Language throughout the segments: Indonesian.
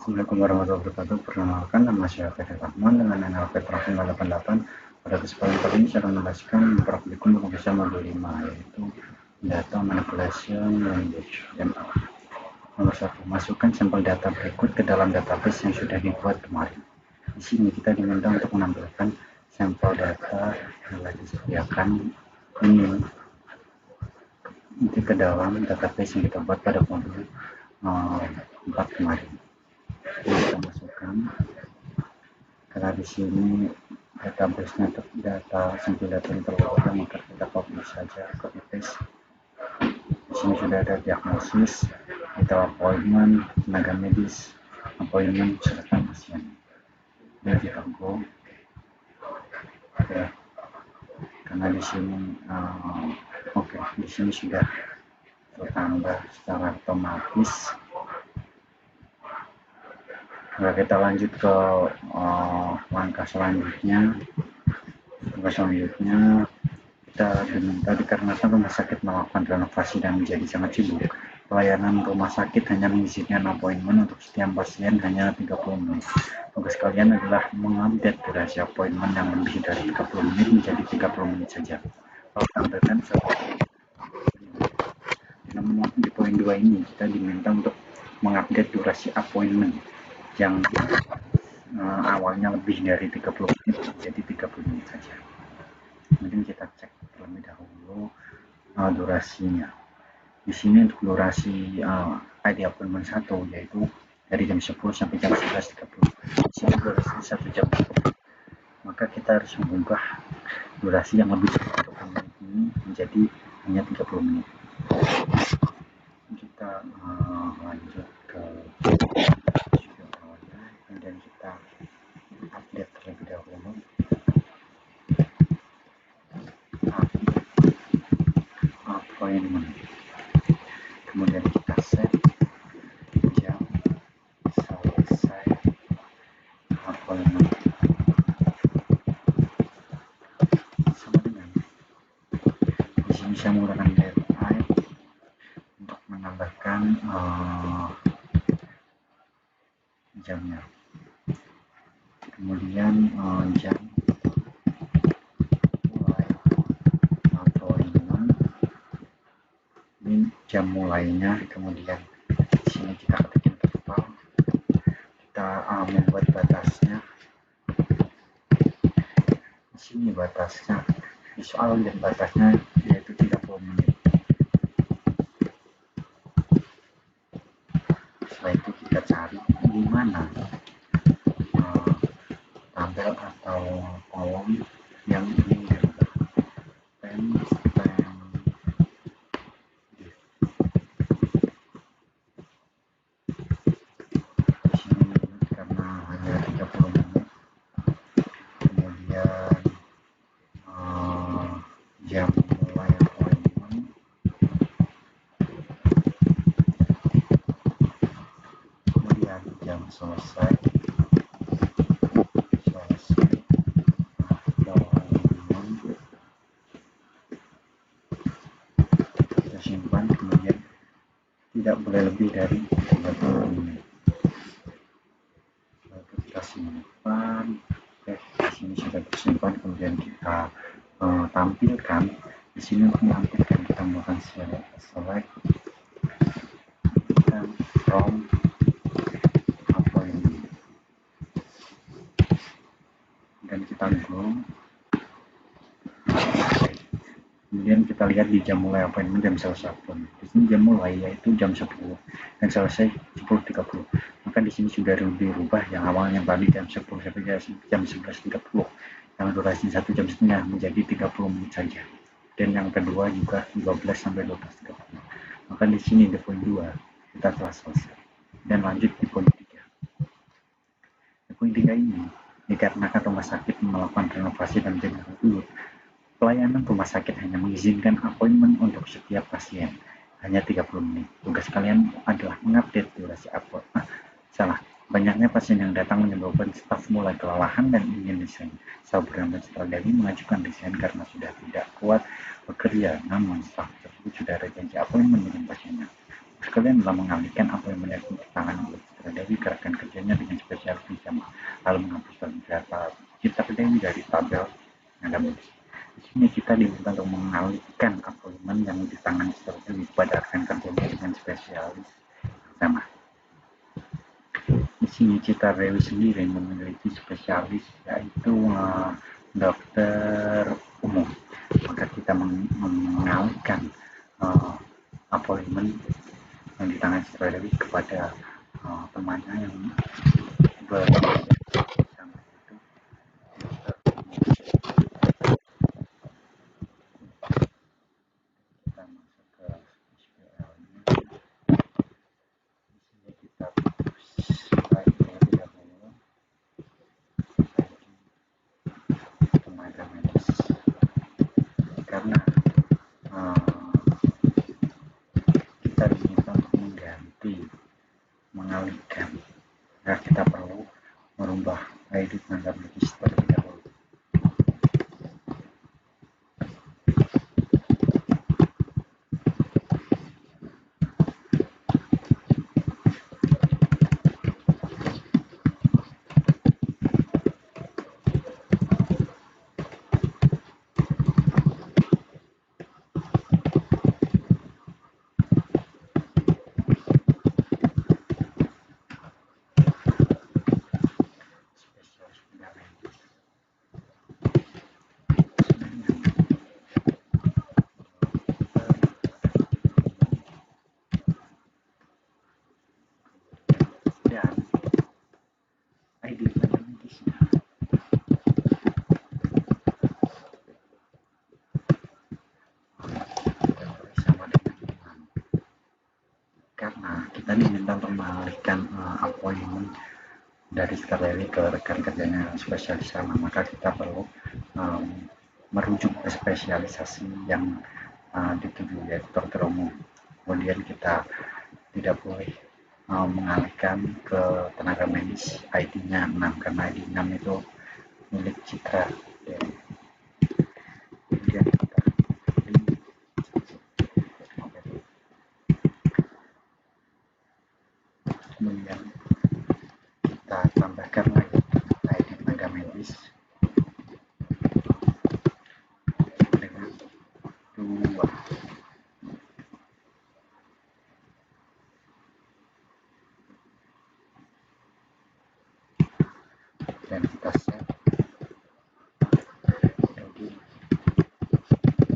Assalamualaikum warahmatullahi wabarakatuh. Perkenalkan, nama saya Fedel Rahman dengan NLP Traffic 88. Pada kesempatan kali ini saya akan menjelaskan praktikum pemrograman modul 5, yaitu Data Manipulation Language (ML). Nomor 1. Masukkan sampel data berikut ke dalam database yang sudah dibuat kemarin. Di sini kita diminta untuk menampilkan sampel data yang telah disediakan ini ke dalam database yang kita buat pada modul 4 kemarin. Kita masukkan, karena di sini database-nya data sampel data yang terlalu, maka kita copy saja, copy paste. Di sini sudah ada diagnosis, detail appointment, tenaga medis, appointment serta pasien. Dan kita go. Oke. Karena di sini di sini sudah tertambah secara otomatis. Nah, kita lanjut ke langkah selanjutnya. Kita diminta dikarenakan rumah sakit melakukan renovasi dan menjadi sangat sibuk. Pelayanan rumah sakit hanya mengizinkan appointment untuk setiap pasien hanya 30 menit. Tugas kalian adalah mengupdate durasi appointment yang lebih dari 30 menit menjadi 30 menit saja. Kalau tampilkan namun di poin 2 ini kita diminta untuk mengupdate durasi appointment yang awalnya lebih dari 30 menit jadi 30 menit saja. Kemudian kita cek terlebih dahulu durasinya. Di sini untuk durasi ID appointment 1 yaitu dari jam 10 sampai jam 11.30. Di sini durasi 1 jam. Maka kita harus mengubah durasi yang lebih dari 30 menit ini menjadi hanya 30 menit. Kita lanjut ke kemudian kita update terlebih dahulu. Appointment. Kemudian kita set jam selesai appointment. Sama dengan di sini saya menggunakan AI untuk menambahkan jamnya. Kemudian jam mulai appointment, ini jam mulainya. Kemudian di sini kita ketik interval, kita membuat batasnya. Di sini batasnya di soal dan batasnya yaitu 30 menit. Setelah itu kita cari di mana tabel atau kolom yang ingin dirubah. Di sini karena hanya 30 menit. Kemudian jam mulai appointment, kemudian jam selesai appointment, kita simpan. Kemudian tidak boleh lebih dari 30 menit. Lalu kita simpan. Di sini sudah tersimpan. Kemudian kita tampilkan. Di sini untuk menampilkan kita melakukan select from appointment dan kita go. Kemudian kita lihat di jam mulai appointment, jam selesai appointment. Di sini jam mulai yaitu jam 10 dan selesai 10.30. Maka di sini sudah dirubah yang awalnya tadi jam 10 sampai jam 11.30 yang durasi 1 jam setengah menjadi 30 menit saja. Dan yang kedua juga 12 sampai 12.30. Maka di sini di poin 2 kita telah selesai. Dan lanjut di poin 3. Di poin 3 ini dikarenakan rumah sakit melakukan renovasi dan menjadi dulu. Pelayanan rumah sakit hanya mengizinkan appointment untuk setiap pasien hanya 30 menit. Tugas kalian adalah mengupdate durasi appointment. Banyaknya pasien yang datang menyebabkan staf mulai kelelahan dan ingin resign. Sabrina Stradali mengajukan resign karena sudah tidak kuat bekerja, namun staf tersebut sudah ada janji appointment dengan pasiennya. Terus kalian telah mengalihkan appointment yang ditangani oleh Stradali Dewi gerakan kerjanya dengan spesialis sama lalu menghapuskan beberapa Citra Dewi dari tabel nada medis. Di sini kita diminta untuk mengalihkan appointment yang ditangani Citra Dewi pada rekan kerjanya dengan spesialis sama. Di sini Citra Dewi sendiri memiliki spesialis yaitu dokter umum. Maka kita mengalihkan appointment yang ditangani Citra Dewi kepada temannya yang bersama itu kita masuk ke SPL-nya. Di sini kita slide terlebih dahulu tenaga medis karena kita diminta untuk mengalihkan karena kita perlu merubah ID tenaga medis terlebih dahulu. Dan ID tenaga medisnya sama dengan karena kita diminta untuk mengalihkan appointment dari sekretari ke rekan kerjanya spesialis sama, maka kita perlu merujuk ke spesialisasi yang dituju yaitu dokter umum. Kemudian kita tidak boleh mengalihkan ke tenaga medis ID-nya 6 karena ID 6 itu milik Citra. Kemudian kita kemudian kita tambahkan lagi ID tenaga medis dengan 2 dan kita set ID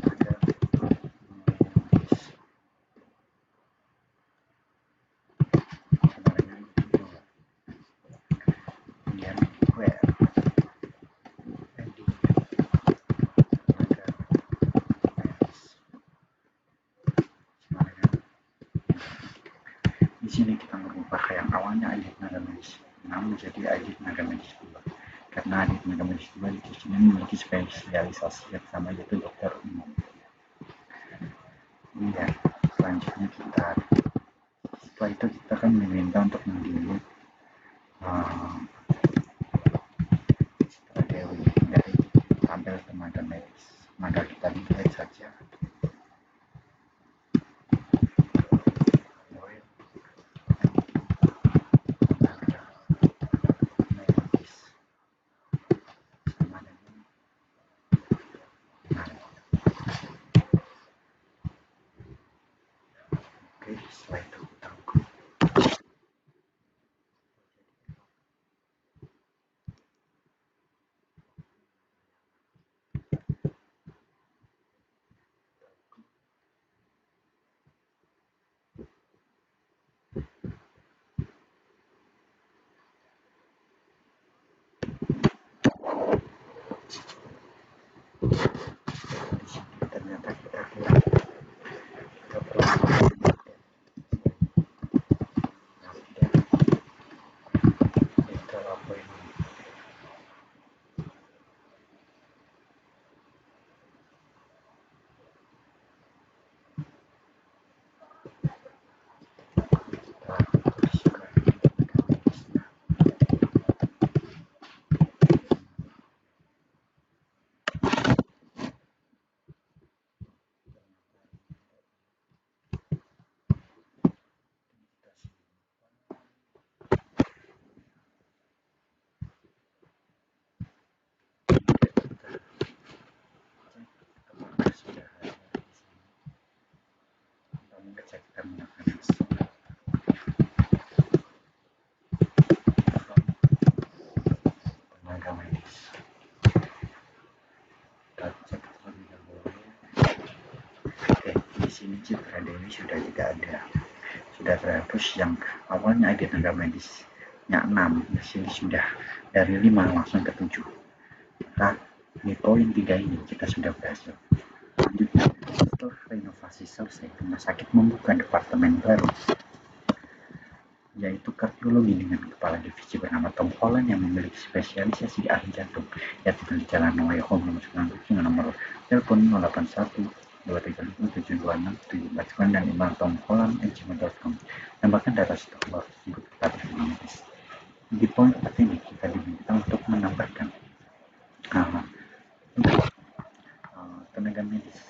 tenaga medis sama dengan 2. Kemudian where ID tenaga medis sama dengan di sini kita merubah yang awalnya ID tenaga medis 6 menjadi ID tenaga medis 2 karena ID tenaga medis 2 di sini memiliki spesialisasi yang sama yaitu dokter umum. Kemudian selanjutnya setelah itu kita akan diminta untuk mendelete Citra Dewi dari tabel tenaga medis, maka kita delete saja setelah itu tunggu. Ternyata kita kurang sini Citra Dewi sudah tidak ada, sudah terhapus. Yang awalnya ada tenaga medisnya 6, di sini sudah dari 5 langsung ke 7. Maka di poin 3 ini kita sudah berhasil. Selanjutnya, setelah renovasi selesai, rumah sakit membuka departemen baru, yaitu kardiologi dengan kepala divisi bernama Tom Holland yang memiliki spesialisasi di ahli jantung, yaitu di Jalan Noe Home nomor 97 dengan nomor telepon 081 235 726 dan email tomholland@gmail.com. Tambahkan data stok tersebut kepada medis. Di poin 4 ini kita diminta untuk menambahkan tenaga medis.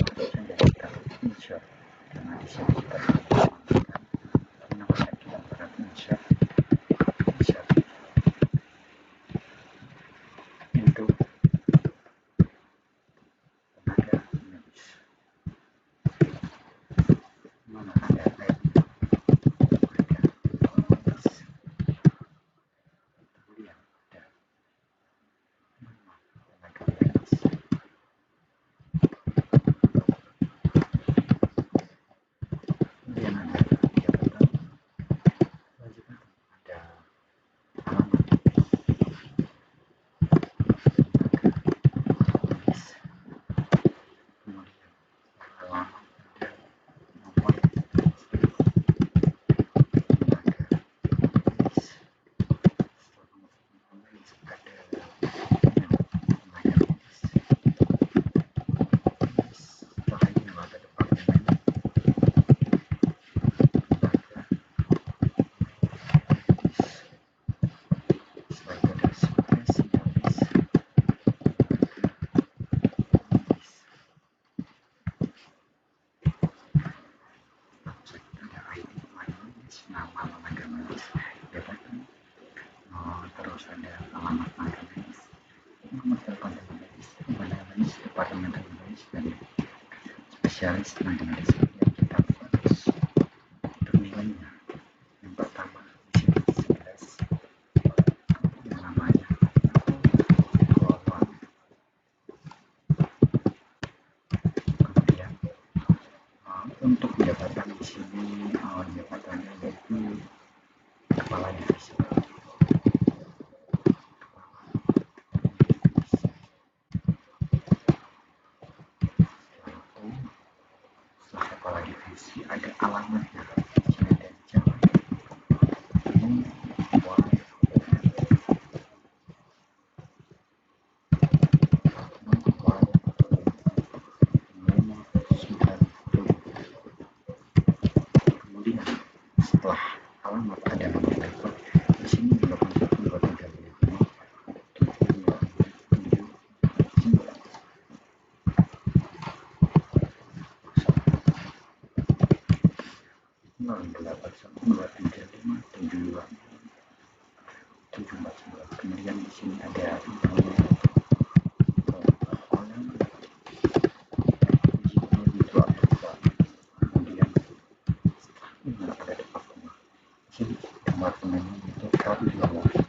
Saja kita insert karena di sini kita menambahkan kita pada insert untuk tenaga medis. Mana ada medis, kemudian ada tenaga medis. Kemudian ada jabatan kewajiban, ada alamat medis, kemudian alamat, ada nomor nama tenaga medis, jabatan, terus ada alamat tenaga medis, nomor telepon tenaga medis, departemen tenaga medis, dan spesialis tenaga medis yang kita harus. Untuk nilainya, yang pertama di sini 11, yang namanya kolon. Kemudian untuk jabatan di sini, jabatannya yaitu kepala divisi. Setelah kepala divisi ada alamatnya. Di sini ada jalan ini kemudian setelah alamat ada nomor telepon. Di sini 812355 kemudian di sini ada kemudian ada departemen. Jadi departemen itu kardiologi.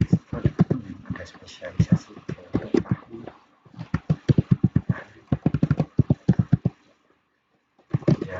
Setelah departemen ada spesialisasi yaitu ahli jantung. Kemudian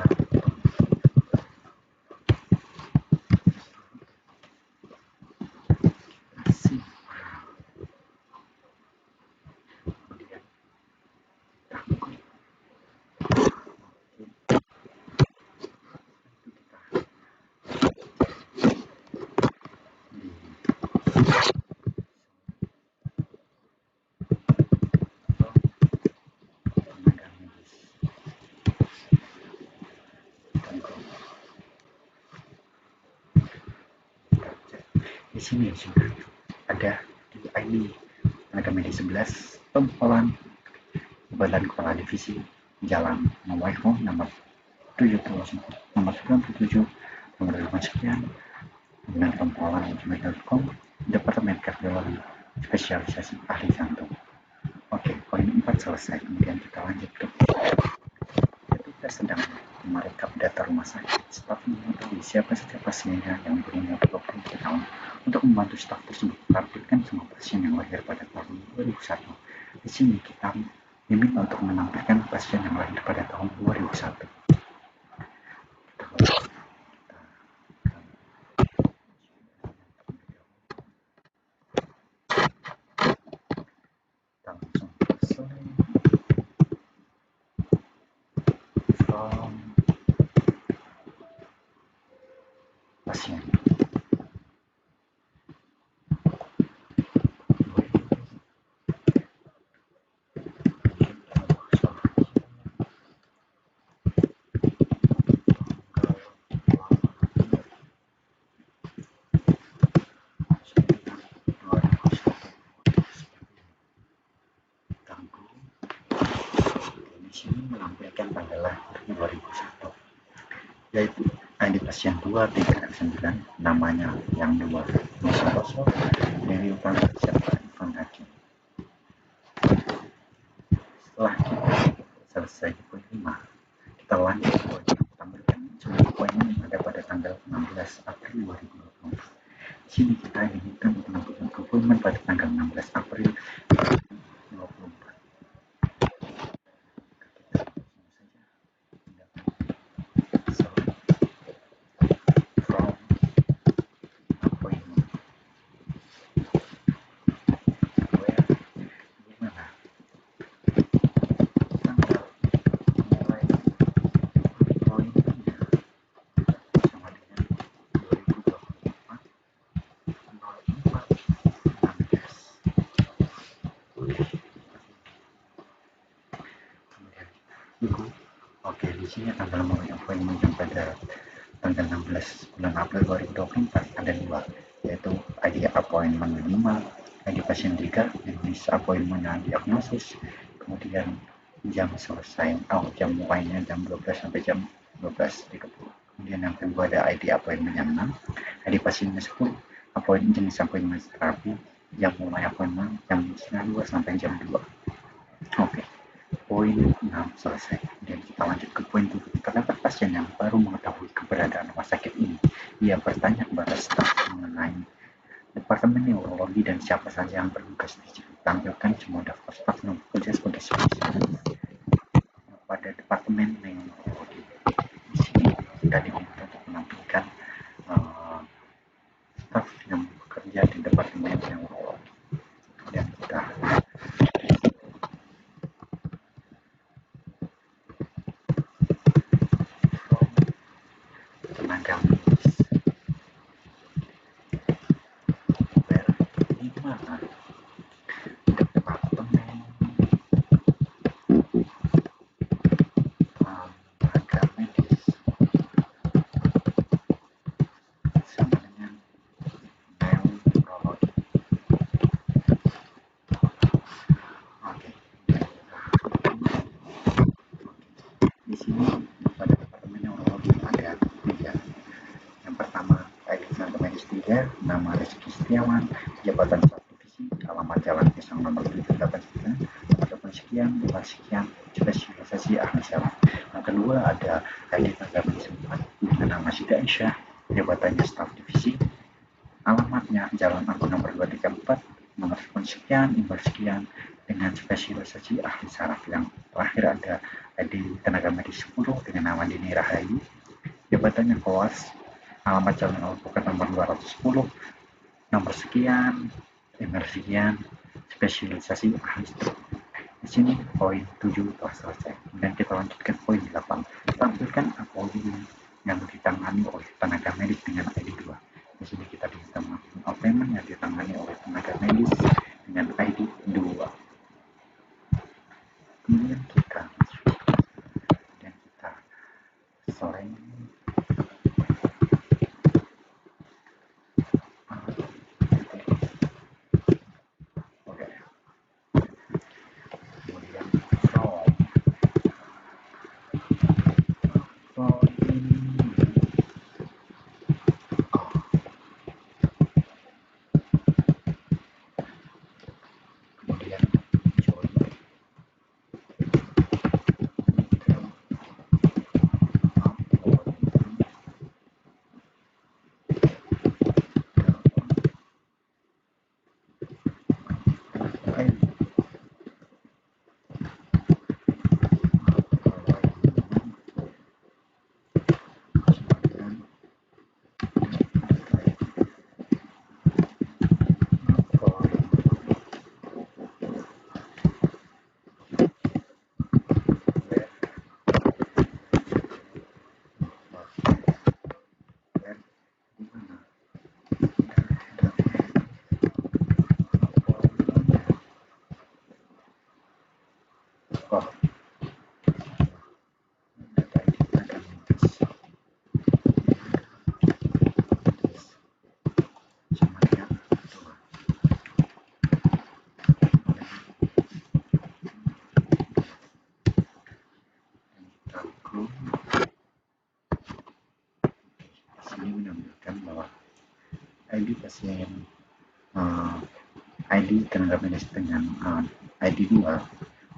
di sini sudah ada di ID tenaga medis 11 Tom Holland, Badan Kepala Divisi Jalan Noe Home nomor 70 nomor 97 nomor 5 sekian dengan Tom Holland gmail.com, Departemen Kardiologi, spesialisasi ahli jantung. Oke, poin 4 selesai. Kemudian kita lanjut ke ketika sedang merekap data rumah sakit, staf mengetahui siapa saja pasiennya yang berumur 23 tahun Untuk membantu staf tersebut menampilkan semua pasien yang lahir pada tahun 2001. Di sini kita diminta untuk menampilkan pasien yang lahir pada tahun 2001. Kita langsung selesai from pasien. Di sini menampilkan tanggal lahir 2001, yaitu ID pasien 239, namanya yang 2 Nusokoso dari utama serta Ivan Hakim. Setelah kita selesai di poin 5, kita lanjut ke poin yang tampilkan semua poin yang ada pada tanggal 16 April 2024. Di sini kita diminta untuk melakukan appointment pada tanggal 16 April 2024. Oke, di sini tanggal mulai appointment yang pada tanggal 16 bulan April 2024 ada dua, yaitu ID appointment 5, ID pasien 3, jenis appointment diagnosis, kemudian jam selesai, jam mulainya jam 12 sampai jam 12.30. Kemudian yang kedua ada ID appointment yang 6, ID pasiennya 10, appointment jenis appointment terapi, jam mulai appointment jam 2 sampai jam 2. Oke. Poin 6 selesai. Dan kita lanjut ke poin 7. Terdapat pasien yang baru mengetahui keberadaan rumah sakit ini. Ia bertanya kepada staf mengenai departemen neurologi dan siapa saja yang bertugas di sini. Tampilkan semua daftar staf yang bekerja sebagai spesialis pada departemen neurologi. Di sini kita diminta untuk menampilkan staf yang bekerja di departemen neurologi. Dan kita tenaga medis. Di mana departemen tenaga medis sama dengan neurologi. Oke. Di sini pada departemen neurologi ada 3. Yang pertama, ID tenaga medis 3, nama Rizky Setiawan, jabatan staf divisi, alamat Jalan Pisang nomor 789, ataupun sekian, sekian, spesialisasi ahli saraf. Yang kedua ada ID tenaga medis 4 dengan nama Sida Aisyah, jabatannya staf divisi, alamatnya Jalan Angkut nomor 234, nomor sekian, sekian, dengan spesialisasi ahli saraf. Yang terakhir ada ID tenaga medis 10 dengan nama Dini Rahayu, jabatannya Koas, alamat Jalan Alpukat nomor 210, nomor sekian, sekian, spesialisasi ahli strok. Di sini poin 7 telah selesai. Dan kita lanjutkan poin 8. Tampilkan appointment yang ditangani oleh tenaga medis dengan ID 2. Di sini kita bisa melakukan appointment yang ditangani oleh tenaga medis dengan ID 2. Kemudian kita dan kita selain Oh, data ID ada minus sama dengan 2. Lalu di sini menampilkan bahwa ID pasien ID tenaga medis dengan ID 2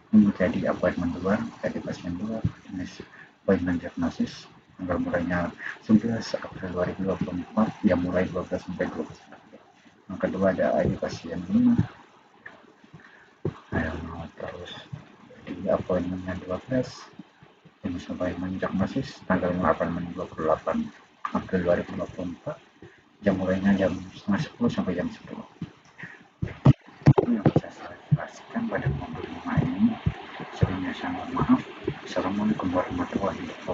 menjadi appointment 2, ID pasien 2, jenis appointment diagnosis, tanggal mulainya 11 April 2024, jam mulai 12 sampai 12 April. Yang kedua ada ID pasien 5, terus di appointmentnya 12, jenis appointment diagnosis, tanggal 28 April 2024, jam mulainya jam setengah 10 sampai jam 10. Itu yang bisa saya jelaskan pada modul 5 ini. Sebelumnya saya mohon maaf. Assalamualaikum warahmatullahi wabarakatuh.